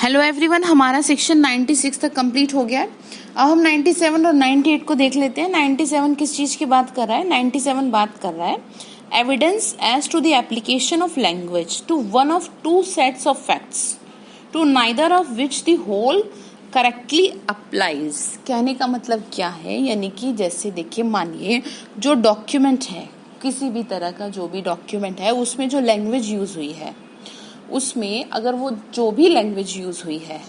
Hello everyone, हमारा section 96 तक complete हो गया है। अब हम 97 और 98 को देख लेते हैं। 97 किस चीज़ की बात कर रहा है? 97 बात कर रहा है evidence as to the application of language to one of two sets of facts to neither of which the whole correctly applies. कहने का मतलब क्या है? यानी कि जैसे देखिए, मानिए जो डॉक्यूमेंट है, किसी भी तरह का जो भी डॉक्यूमेंट है, उसमें जो लैंग्वेज यूज हुई है, उसमें अगर वो जो भी लैंग्वेज यूज हुई है,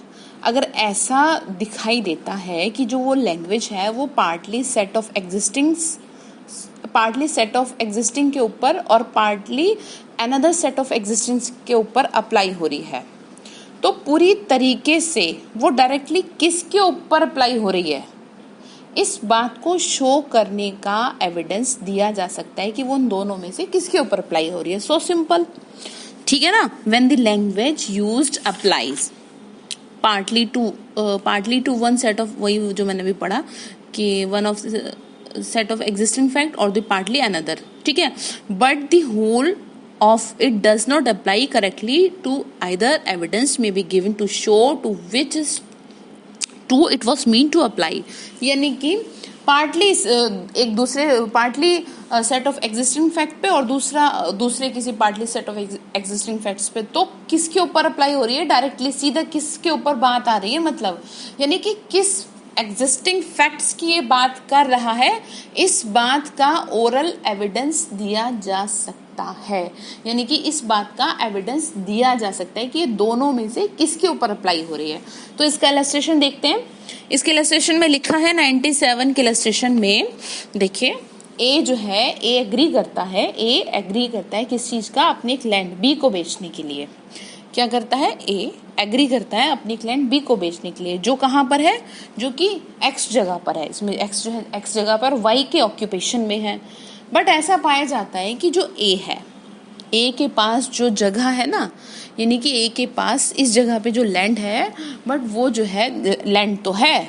अगर ऐसा दिखाई देता है कि जो वो लैंग्वेज है वो पार्टली सेट ऑफ एग्जिस्टिंग के ऊपर और partly another set of existence के ऊपर अप्लाई हो रही है, तो पूरी तरीके से वो डायरेक्टली किसके ऊपर अप्लाई हो रही है, इस बात को शो करने का एविडेंस दिया जा सकता है कि वो उन दोनों में से किसके ऊपर अप्लाई हो रही है। सो सिंपल, ठीक है ना। When the language used applies partly to one set of, वही जो मैंने भी पढ़ा कि one of set of existing fact or the partly another, ठीक है, but the whole of it does not apply correctly to either evidence may be given to show to which is to it was mean to apply। यानी कि partly एक दूसरे partly set of existing fact पे और दूसरे किसी partly set of existing facts पे, तो किसके ऊपर अप्लाई हो रही है? डायरेक्टली सीधा किसके ऊपर बात आ रही है, मतलब यानी कि किस एग्जिस्टिंग फैक्ट्स की ये बात कर रहा है, इस बात का ओरल एविडेंस दिया जा सकता है। यानी कि इस बात का एविडेंस दिया जा सकता है कि ये दोनों में से किसके ऊपर अप्लाई हो रही है। तो इसका इलस्ट्रेशन देखते हैं। इसके इलस्ट्रेशन में लिखा है 97 के इलस्ट्रेशन में, देखिए ए जो है, ए एग्री करता है किस चीज का? अपने क्लाइंट बी को बेचने के लिए। क्या करता है? ए एग्री करता है अपनी क्लाइंट बी को बेचने के लिए, जो कहाँ पर है? जो कि एक्स जगह पर है। इसमें एक्स जो है, एक्स जगह पर वाई के ऑक्यूपेशन में है। बट ऐसा पाया जाता है कि जो ए है, ए के पास जो जगह है ना, यानी कि ए के पास इस जगह पे जो लैंड है, बट वो जो है लैंड तो है,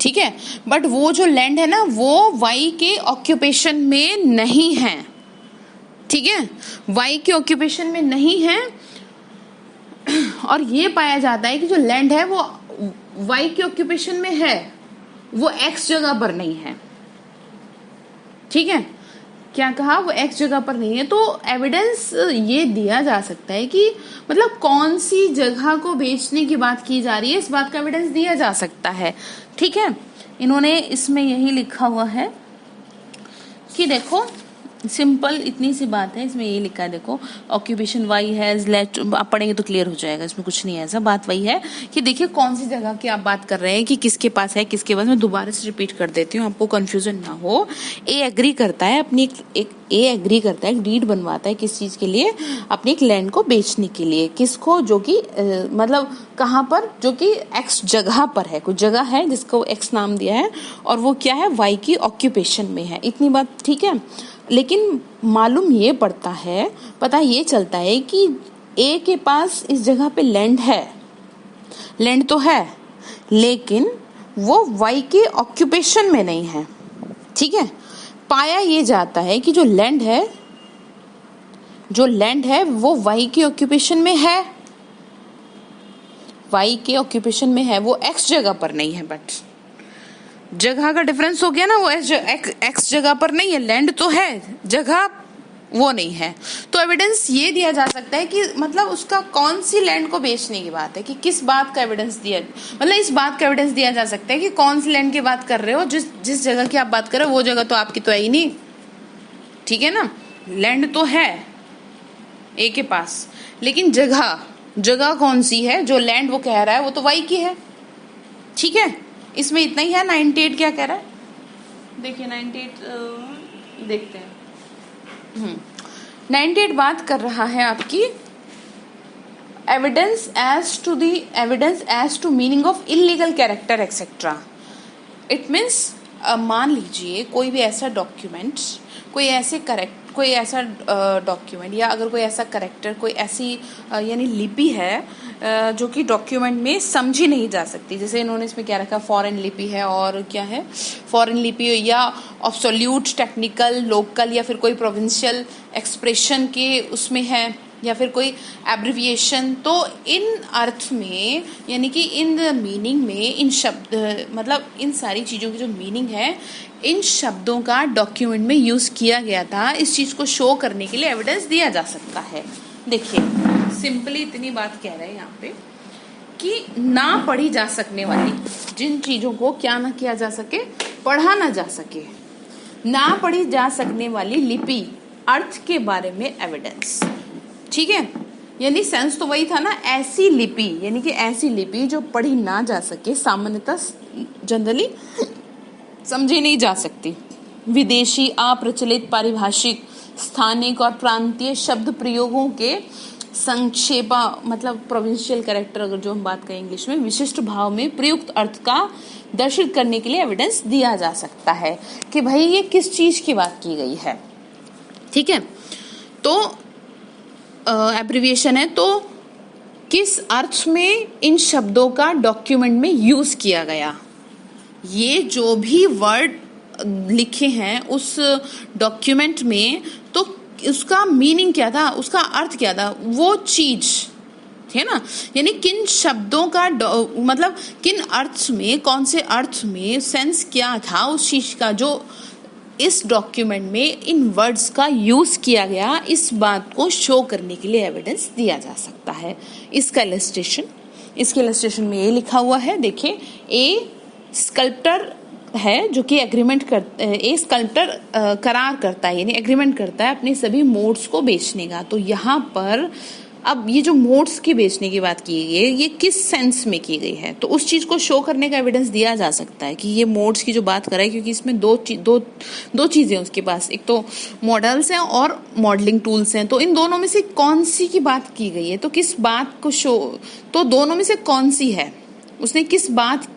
ठीक है, बट वो जो लैंड है ना वो वाई के ऑक्यूपेशन में नहीं है, ठीक है, वाई के ऑक्यूपेशन में नहीं है। और ये पाया जाता है कि जो लैंड है वो वाई के ऑक्यूपेशन में है, वो एक्स जगह पर नहीं है, ठीक है। क्या कहा? वो एक्स जगह पर नहीं है। तो एविडेंस ये दिया जा सकता है कि मतलब कौन सी जगह को बेचने की बात की जा रही है, इस बात का एविडेंस दिया जा सकता है, ठीक है। इन्होंने इसमें यही लिखा हुआ है कि देखो, सिंपल इतनी सी बात है, इसमें यही लिखा है, देखो ऑक्यूपेशन वाई हैज लेट, आप पढ़ेंगे तो क्लियर हो जाएगा, इसमें कुछ नहीं है ऐसा। बात वही है कि देखिए कौन सी जगह की आप बात कर रहे हैं कि किसके पास है, किसके पास। मैं दोबारा से रिपीट कर देती हूँ, आपको कंफ्यूजन ना हो। ए एग्री करता है अपनी एक डीड बनवाता है किस चीज के लिए? अपनी एक लैंड को बेचने के लिए। किसको? जो कि मतलब कहाँ पर? जो कि एक्स जगह पर है, कुछ जगह है जिसको एक्स नाम दिया है, और वो क्या है? वाई की ऑक्यूपेशन में है। इतनी बात ठीक है। लेकिन मालूम ये पड़ता है, पता ये चलता है कि ए के पास इस जगह पे लैंड है, लैंड तो है, लेकिन वो वाई के ऑक्यूपेशन में नहीं है, ठीक है। पाया ये जाता है कि जो लैंड है वो वाई के ऑक्यूपेशन में है, वाई के ऑक्यूपेशन में है, वो एक्स जगह पर नहीं है। बट जगह का डिफरेंस हो गया ना, वो एक्स जगह पर नहीं है, लैंड तो है, जगह वो नहीं है। तो एविडेंस ये दिया जा सकता है कि मतलब उसका कौन सी लैंड को बेचने की बात है, कि किस बात का एविडेंस दिया, मतलब इस बात का एविडेंस दिया जा सकता है कि कौन सी लैंड की बात कर रहे हो। जिस जगह की आप बात कर रहे हो वो जगह तो आपकी तो है ही नहीं, ठीक है ना। लैंड तो है ए के पास, लेकिन जगह कौन सी है? जो लैंड वो कह रहा है वो तो वाई की है, ठीक है। इसमें इतना ही है। 98 क्या कह रहा है? देखिए 98 देखते हैं। 98 बात कर रहा है आपकी evidence as to meaning of illegal character etcetera. It means मान लीजिए कोई भी ऐसा डॉक्यूमेंट, कोई ऐसा डॉक्यूमेंट या अगर कोई ऐसा करेक्टर, कोई ऐसी यानी लिपि है जो कि डॉक्यूमेंट में समझी नहीं जा सकती। जैसे इन्होंने इसमें क्या रखा? फॉरेन लिपि है, और क्या है? फॉरेन लिपि या ऑब्सोल्यूट, टेक्निकल, लोकल या फिर कोई प्रोविंशियल एक्सप्रेशन के उसमें है, या फिर कोई एब्रिविएशन, तो इन अर्थ में यानी कि इन मीनिंग में इन शब्द मतलब इन सारी चीज़ों की जो मीनिंग है इन शब्दों का डॉक्यूमेंट में यूज़ किया गया था, इस चीज़ को शो करने के लिए एविडेंस दिया जा सकता है। देखिए सिंपली इतनी बात कह रहे हैं यहाँ पे कि ना पढ़ी जा सकने वाली जिन चीज़ों को क्या ना किया जा सके, पढ़ा ना जा सके, ना पढ़ी जा सकने वाली लिपि अर्थ के बारे में एविडेंस, ठीक है। यानी सेंस तो वही था ना, ऐसी लिपि यानी कि ऐसी लिपि जो पढ़ी ना जा सके, सामान्यतः जनरली समझी नहीं जा सकती। विदेशी अप्रचलित पारिभाषिक स्थानिक और प्रांतीय शब्द प्रयोगों के संक्षेपा मतलब प्रोविंशियल कैरेक्टर अगर जो हम बात करें इंग्लिश में, विशिष्ट भाव में प्रयुक्त अर्थ का दर्शित करने के लिए एविडेंस दिया जा सकता है कि भाई ये किस चीज की बात की गई है, ठीक है। तो एब्रिविएशन है, तो किस अर्थ में इन शब्दों का डॉक्यूमेंट में यूज किया गया, ये जो भी वर्ड लिखे हैं उस डॉक्यूमेंट में, तो उसका मीनिंग क्या था, उसका अर्थ क्या था, वो चीज है ना। यानी किन शब्दों का मतलब किन अर्थ में, कौन से अर्थ में सेंस क्या था उस चीज का जो इस डॉक्यूमेंट में इन वर्ड्स का यूज किया गया, इस बात को शो करने के लिए एविडेंस दिया जा सकता है। इसका इलस्ट्रेशन, इसके इलस्ट्रेशन में ये लिखा हुआ है, देखिए ए स्कल्प्टर है जो कि एग्रीमेंट कर ए स्कल्प्टर करार करता है यानी एग्रीमेंट करता है अपने सभी मोड्स को बेचने का। तो यहाँ पर अब ये जो मोड्स की बेचने की बात की गई है ये किस सेंस में की गई है, तो उस चीज को शो करने का एविडेंस दिया जा सकता है कि ये मोड्स की जो बात कर रहा है, क्योंकि इसमें दो चीजें उसके पास, एक तो मॉडल्स हैं और मॉडलिंग टूल्स हैं। तो इन दोनों में से कौन सी की बात की गई है, तो किस बात को शो, तो दोनों में से कौन सी है, उसने किस बात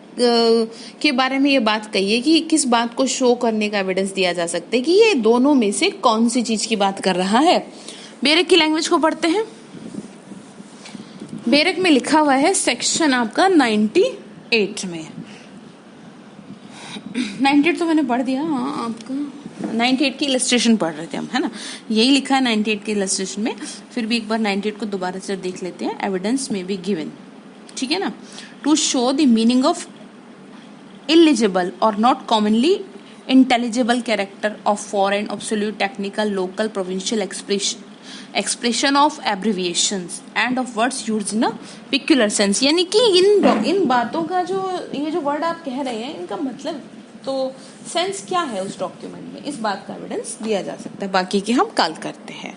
के बारे में ये बात कही है कि किस बात को शो करने का एविडेंस दिया जा सकता है कि ये दोनों में से कौन सी चीज की बात कर रहा है। बेरेक की लैंग्वेज को पढ़ते हैं। बेरेक में लिखा हुआ है सेक्शन आपका 98 में, 98 तो मैंने पढ़ दिया, हाँ आपका 98 की इलस्ट्रेशन पढ़ रहे थे हम, है ना, यही लिखा है 98 की इलस्ट्रेशन में। फिर भी एक बार 98 को दोबारा से देख लेते हैं। एविडेंस में बी गिवन, ठीक है ना, to show the meaning of illegible or not commonly intelligible character of foreign absolute technical local provincial expression of abbreviations and of words used in a peculiar sense। यानी कि इन बातों का जो ये जो वर्ड आप कह रहे हैं इनका मतलब तो सेंस क्या है उस डॉक्यूमेंट में, इस बात का एविडेंस दिया जा सकता है। बाकी की हम कल करते हैं।